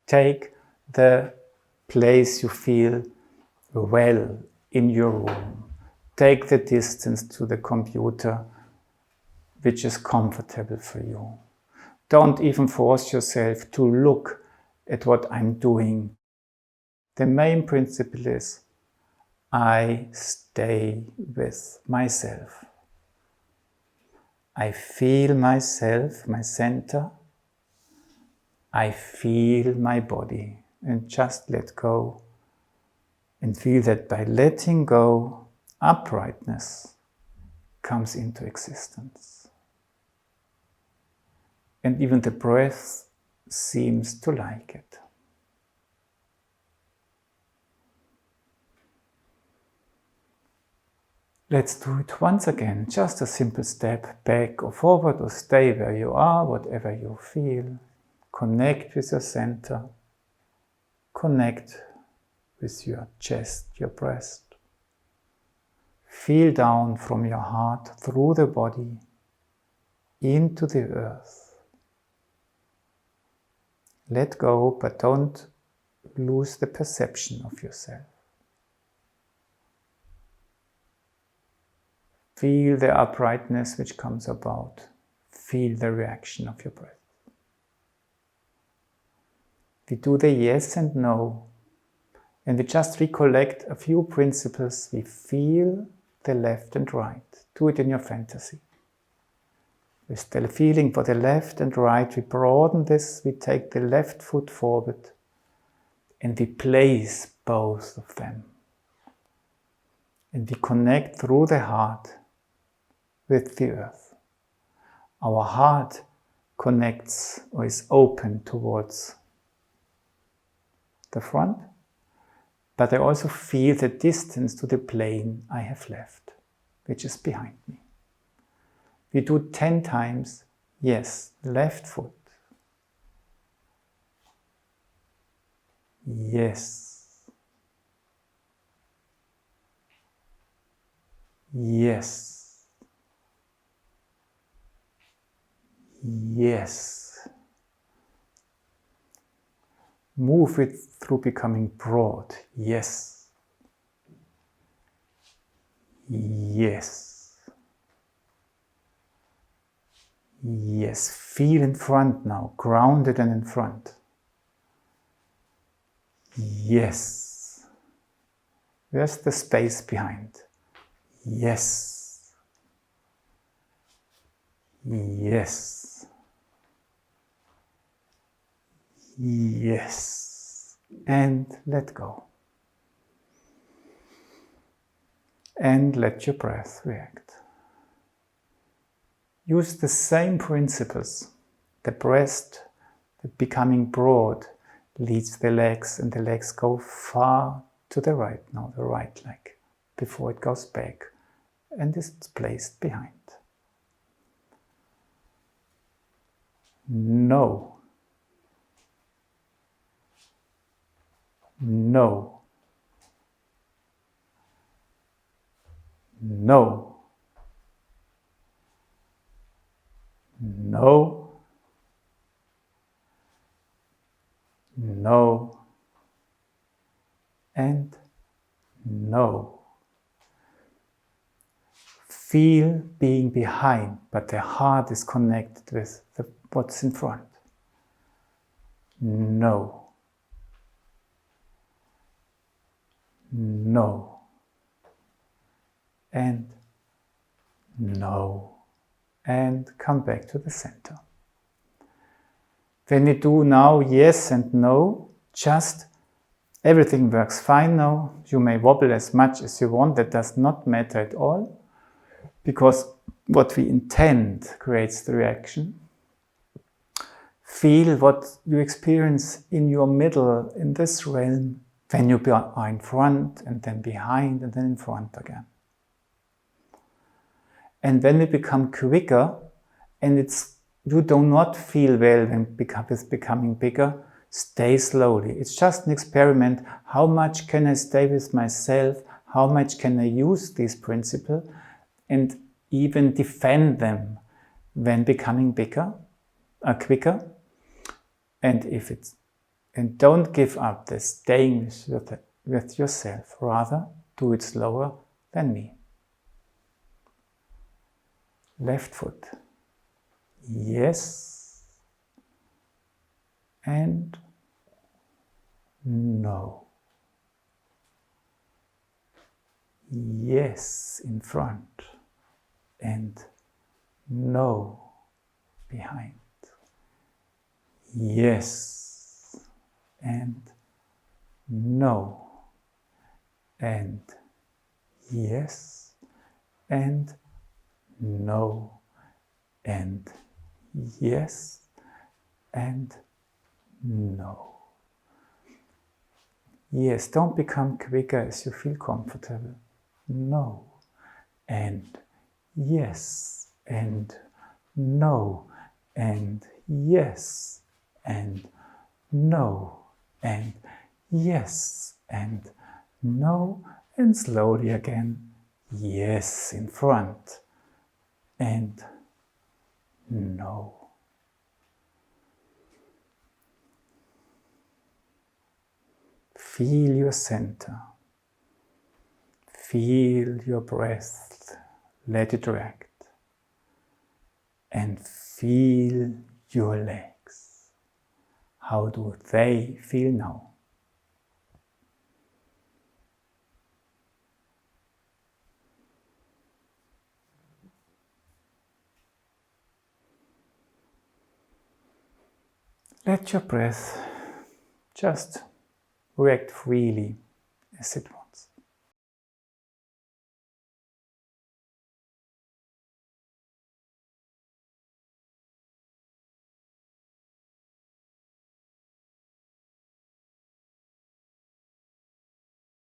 Take the place you feel well in your room. Take the distance to the computer which is comfortable for you. Don't even force yourself to look at what I'm doing. The main principle is I stay with myself. I feel myself, my center. I feel my body and just let go and feel that by letting go, uprightness comes into existence. And even the breath seems to like it. Let's do it once again, just a simple step back or forward or stay where you are, whatever you feel. Connect with your center. Connect with your chest, your breast. Feel down from your heart through the body into the earth. Let go, but don't lose the perception of yourself. Feel the uprightness which comes about. Feel the reaction of your breath. We do the yes and no, and we just recollect a few principles. We feel the left and right. Do it in your fantasy. With the feeling for the left and right, we broaden this, we take the left foot forward, and we place both of them. And we connect through the heart with the earth. Our heart connects or is open towards the front, but I also feel the distance to the plane I have left, which is behind me. We do 10 times, yes, left foot, yes, yes, yes. Move it through becoming broad. Yes. Yes. Yes. Feel in front now, grounded and in front. Yes. Where's the space behind? Yes. Yes. Yes, and let go. And let your breath react. Use the same principles. The breast, the becoming broad, leads the legs, and the legs go far to the right now, the right leg, before it goes back and is placed behind. No. No. No. No. No. And no. Feel being behind, but the heart is connected with what's in front. No. No. And no. And come back to the center. When we do now yes and no, just everything works fine now. You may wobble as much as you want, that does not matter at all, because what we intend creates the reaction. Feel what you experience in your middle, in this realm, when you are in front and then behind and then in front again. And when we become quicker, and you do not feel well when it's becoming bigger, stay slowly. It's just an experiment. How much can I stay with myself? How much can I use these principles and even defend them when becoming bigger, quicker? And if And don't give up the staying with yourself. Rather, do it slower than me. Left foot. Yes. And no. Yes in front. And no behind. Yes and no. And yes and no. And yes and no. Yes, don't become quicker as you feel comfortable. No. And yes and no. And yes and no. And yes and no. And slowly again. Yes in front. And no. Feel your center. Feel your breath. Let it react. And feel your legs. How do they feel now? Let your breath just react freely as it